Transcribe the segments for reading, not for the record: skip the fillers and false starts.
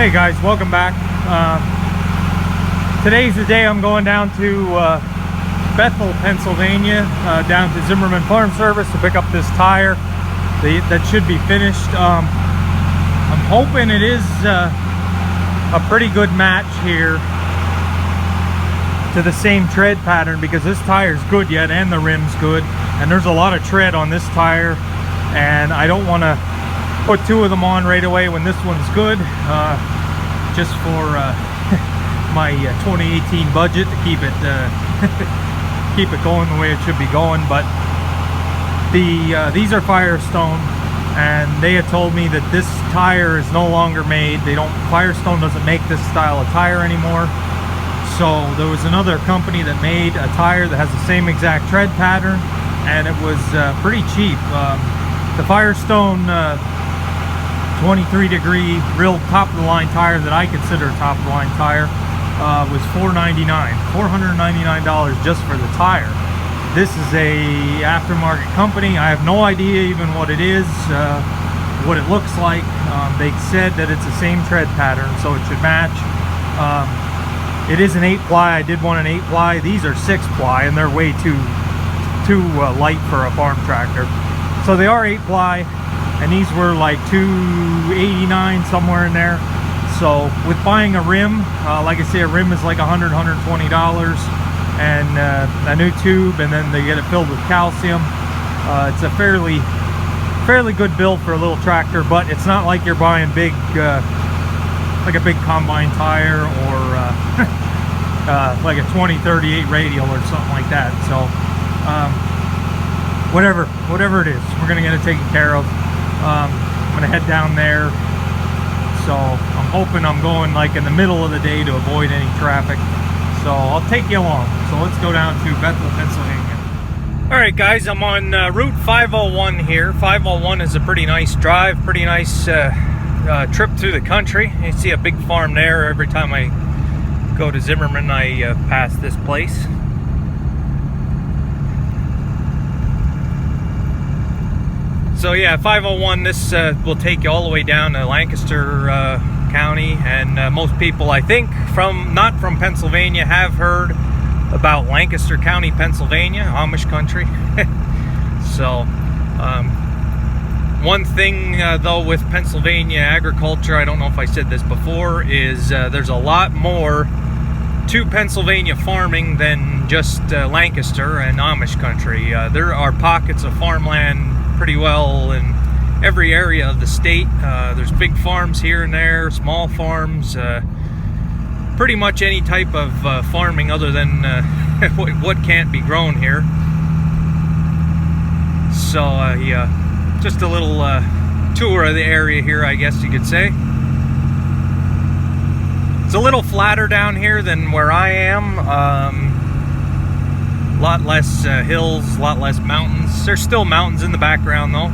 Hey guys, welcome back. Today's the day I'm going down to Bethel, Pennsylvania, down to Zimmerman Farm Service to pick up this tire that should be finished. I'm hoping it is a pretty good match here to the same tread pattern, because this tire's good yet and the rim's good, and there's a lot of tread on this tire, and I don't want to put two of them on right away when this one's good, just for my 2018 budget to keep it keep it going the way it should be going. But these are Firestone, and they had told me that this tire is no longer made. Firestone doesn't make this style of tire anymore. So there was another company that made a tire that has the same exact tread pattern, and it was pretty cheap. The Firestone 23 degree real top of the line tire that I consider a top of the line tire was $499 just for the tire. This is a aftermarket company. I have no idea even what it is, what it looks like. They said that it's the same tread pattern, so it should match. It is an 8-ply. I did want an 8-ply. These are 6-ply, and they're way too light for a farm tractor. So they are 8-ply. And these were like $289, somewhere in there. So with buying a rim, like I say, a rim is like $100, $120, and a new tube, and then they get it filled with calcium. It's a fairly good build for a little tractor, but it's not like you're buying big, like a big combine tire, or like a 2038 radial or something like that. So whatever it is, we're gonna get it taken care of. I'm gonna head down there, so I'm hoping I'm going like in the middle of the day to avoid any traffic. So I'll take you along. So let's go down to Bethel, Pennsylvania. All right, guys, I'm on Route 501 here. 501 is a pretty nice drive, pretty nice trip through the country. You see a big farm there. Every time I go to Zimmerman, I pass this place. So yeah, 501, this will take you all the way down to Lancaster County, and most people, I think, not from Pennsylvania, have heard about Lancaster County, Pennsylvania, Amish country. So one thing though with Pennsylvania agriculture, I don't know if I said this before, is there's a lot more to Pennsylvania farming than just Lancaster and Amish country. There are pockets of farmland pretty well in every area of the state. There's big farms here and there, small farms, pretty much any type of farming other than what can't be grown here. So yeah, just a little tour of the area here, I guess you could say. It's a little flatter down here than where I am. A lot less hills, a lot less mountains. There's still mountains in the background though.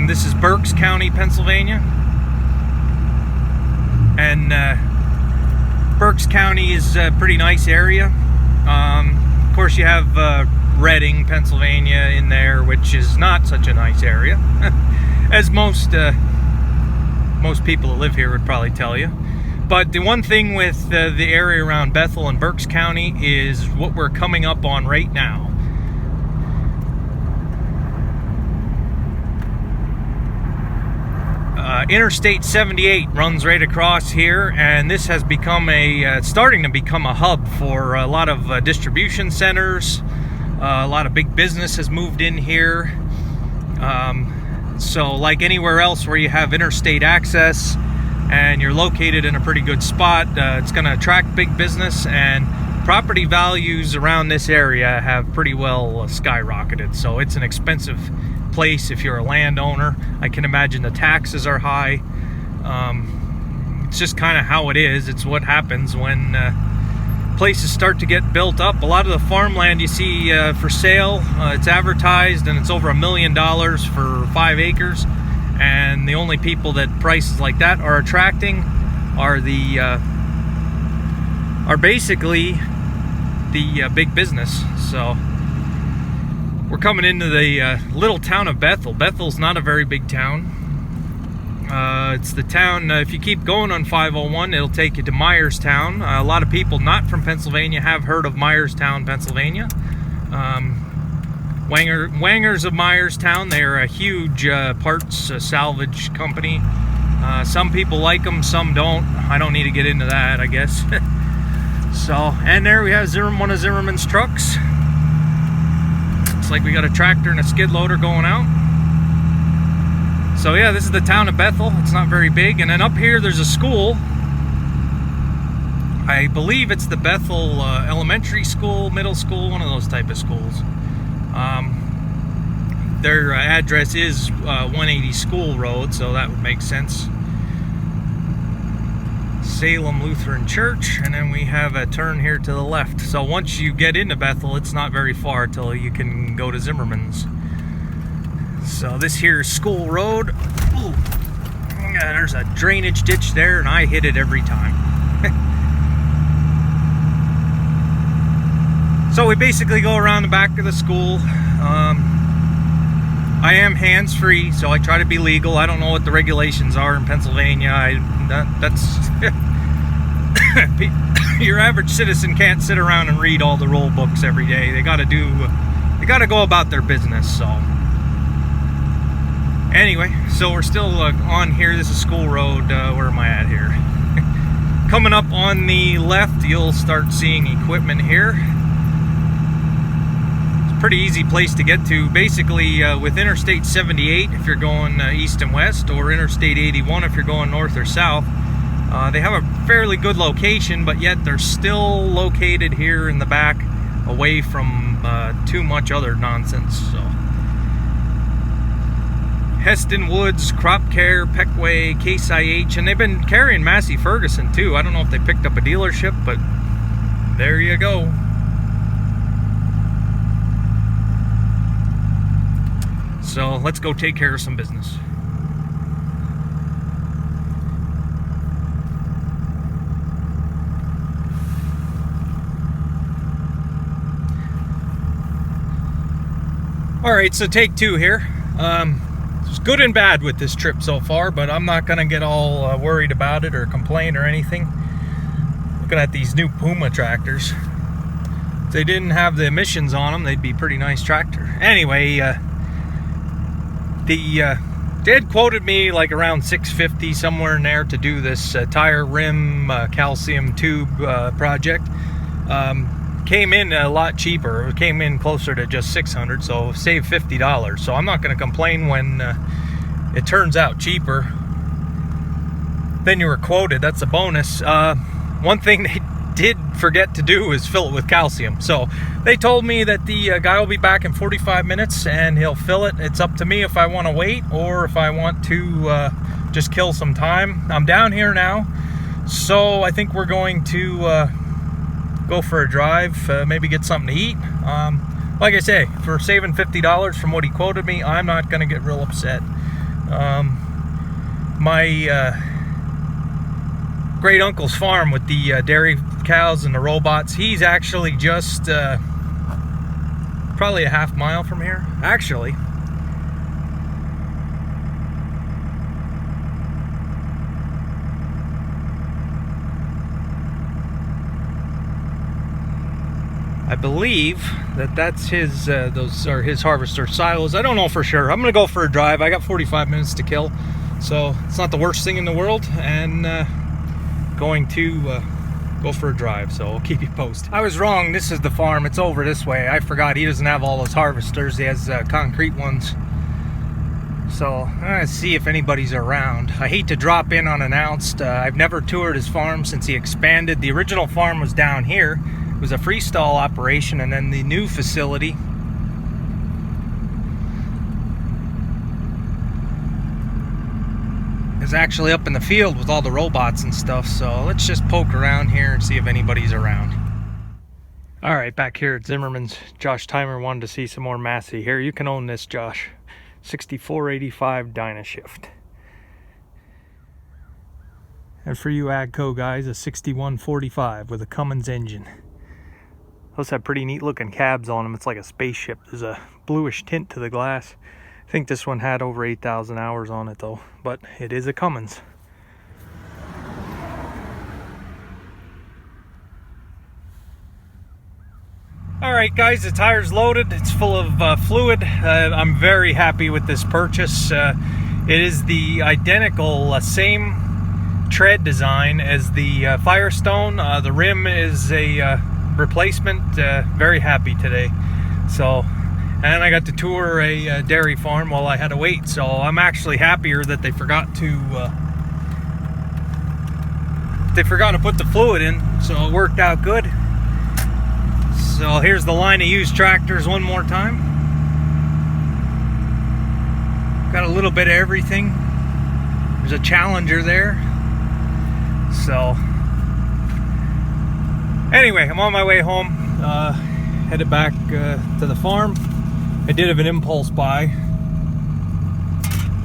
This is Berks County, Pennsylvania. And Berks County is a pretty nice area. Of course you have Reading, Pennsylvania in there, which is not such a nice area. As most people that live here would probably tell you. But the one thing with the area around Bethel and Berks County is what we're coming up on right now. Interstate 78 runs right across here, and this has become starting to become a hub for a lot of distribution centers. A lot of big business has moved in here. So like anywhere else where you have interstate access, and you're located in a pretty good spot, it's going to attract big business, and property values around this area have pretty well skyrocketed. So it's an expensive place if you're a landowner. I can imagine the taxes are high. It's just kind of how it is. It's what happens when places start to get built up. A lot of the farmland you see for sale, it's advertised, and it's over $1 million for 5 acres. And the only people that prices like that are attracting are basically the big business. So we're coming into the little town of Bethel. Bethel's not a very big town. It's the town, if you keep going on 501, it'll take you to Myerstown. A lot of people not from Pennsylvania have heard of Myerstown, Pennsylvania. Wangers of Myerstown, they're a huge parts salvage company. Some people like them, some don't. I don't need to get into that, I guess. So, and there we have one of Zimmerman's trucks. Looks like we got a tractor and a skid loader going out. So yeah, this is the town of Bethel. It's not very big. And then up here there's a school. I believe it's the Bethel Elementary School, Middle School, one of those type of schools. Their address is 180 School Road, so that would make sense. Salem Lutheran Church, and then we have a turn here to the left. So once you get into Bethel, it's not very far till you can go to Zimmerman's. So this here is School Road. Ooh, yeah, there's a drainage ditch there, and I hit it every time. So we basically go around the back of the school. I am hands-free, so I try to be legal. I don't know what the regulations are in Pennsylvania. That's your average citizen can't sit around and read all the rule books every day. They got to go about their business. So anyway, so we're still on here. This is School Road. Where am I at here? Coming up on the left, you'll start seeing equipment here. Pretty easy place to get to. Basically with Interstate 78 if you're going east and west, or Interstate 81 if you're going north or south. They have a fairly good location, but yet they're still located here in the back, away from too much other nonsense. So Heston Woods, Crop Care, Peckway, Case IH, and they've been carrying Massey Ferguson too. I don't know if they picked up a dealership, but there you go. So let's go take care of some business. All right, so take two here. It's good and bad with this trip so far, but I'm not gonna get all worried about it or complain or anything. Looking at these new Puma tractors. If they didn't have the emissions on them, they'd be a pretty nice tractor. Anyway, they had quoted me like around $650 somewhere in there to do this tire rim calcium tube project. Came in a lot cheaper. It came in closer to just $600, so saved $50. So I'm not going to complain when it turns out cheaper than you were quoted. That's a bonus. One thing they did forget to do is fill it with calcium. So they told me that the guy will be back in 45 minutes and he'll fill it. It's up to me if I want to wait or if I want to just kill some time. I'm down here now, so I think we're going to go for a drive, maybe get something to eat. Like I say, for saving $50 from what he quoted me, I'm not going to get real upset. My great uncle's farm with the dairy cows and the robots, he's actually just probably a half mile from here. Actually, I believe that that's his those are his harvester silos. I don't know for sure. I'm gonna go for a drive. I got 45 minutes to kill, so it's not the worst thing in the world, and going to go for a drive, so I'll keep you posted. I was wrong. This is the farm. It's over this way. I forgot he doesn't have all those harvesters. He has concrete ones. So I'm gonna see if anybody's around. I hate to drop in unannounced. I've never toured his farm since he expanded. The original farm was down here. It was a freestall operation, and then the new facility is actually up in the field with all the robots and stuff. So let's just poke around here and see if anybody's around. All right, back here at Zimmerman's, Josh Timer wanted to see some more Massey. Here, you can own this, Josh. 6485 Dynashift. And for you AGCO guys, a 6145 with a Cummins engine. Those have pretty neat looking cabs on them. It's like a spaceship. There's a bluish tint to the glass. think this one had over 8,000 hours on it though, but it is a Cummins. Alright guys, the tire's loaded, it's full of fluid. I'm very happy with this purchase. It is the identical same tread design as the Firestone. The rim is a replacement. Very happy today. So, and I got to tour a dairy farm while I had to wait, so I'm actually happier that they forgot to put the fluid in, so it worked out good. So here's the line of used tractors one more time. Got a little bit of everything. There's a Challenger there. So anyway, I'm on my way home. Headed back to the farm. I did have an impulse buy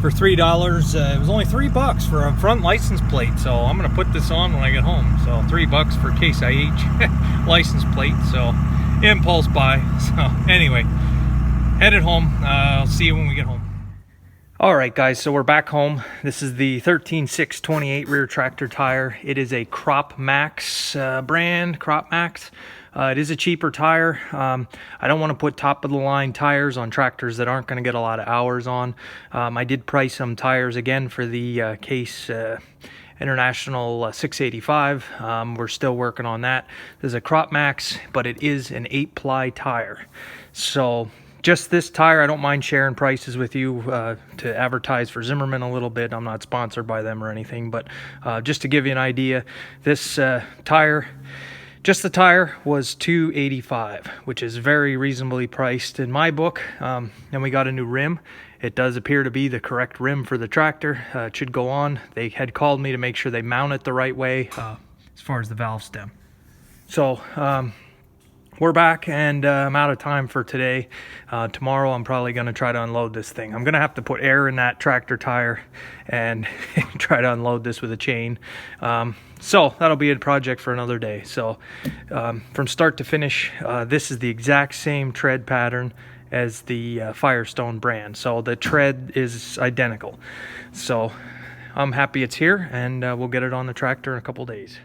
for $3. It was only $3 for a front license plate, so I'm gonna put this on when I get home. So $3 for Case IH license plate. So impulse buy. So anyway, headed home. I'll see you when we get home. All right guys, so we're back home. This is the 13628 rear tractor tire. It is a Crop Max brand, Crop Max. It is a cheaper tire. I don't want to put top of the line tires on tractors that aren't going to get a lot of hours on. I did price some tires again for the Case International 685. We're still working on that. This is a Crop Max, but it is an 8-ply tire. So just this tire, I don't mind sharing prices with you to advertise for Zimmerman a little bit. I'm not sponsored by them or anything, but just to give you an idea, this tire, just the tire was $285, which is very reasonably priced in my book. And we got a new rim. It does appear to be the correct rim for the tractor. It should go on. They had called me to make sure they mount it the right way as far as the valve stem. So we're back, and I'm out of time for today. Tomorrow I'm probably going to try to unload this thing. I'm going to have to put air in that tractor tire and try to unload this with a chain. So that'll be a project for another day. So from start to finish, this is the exact same tread pattern as the Firestone brand. So the tread is identical. So I'm happy it's here, and we'll get it on the tractor in a couple days.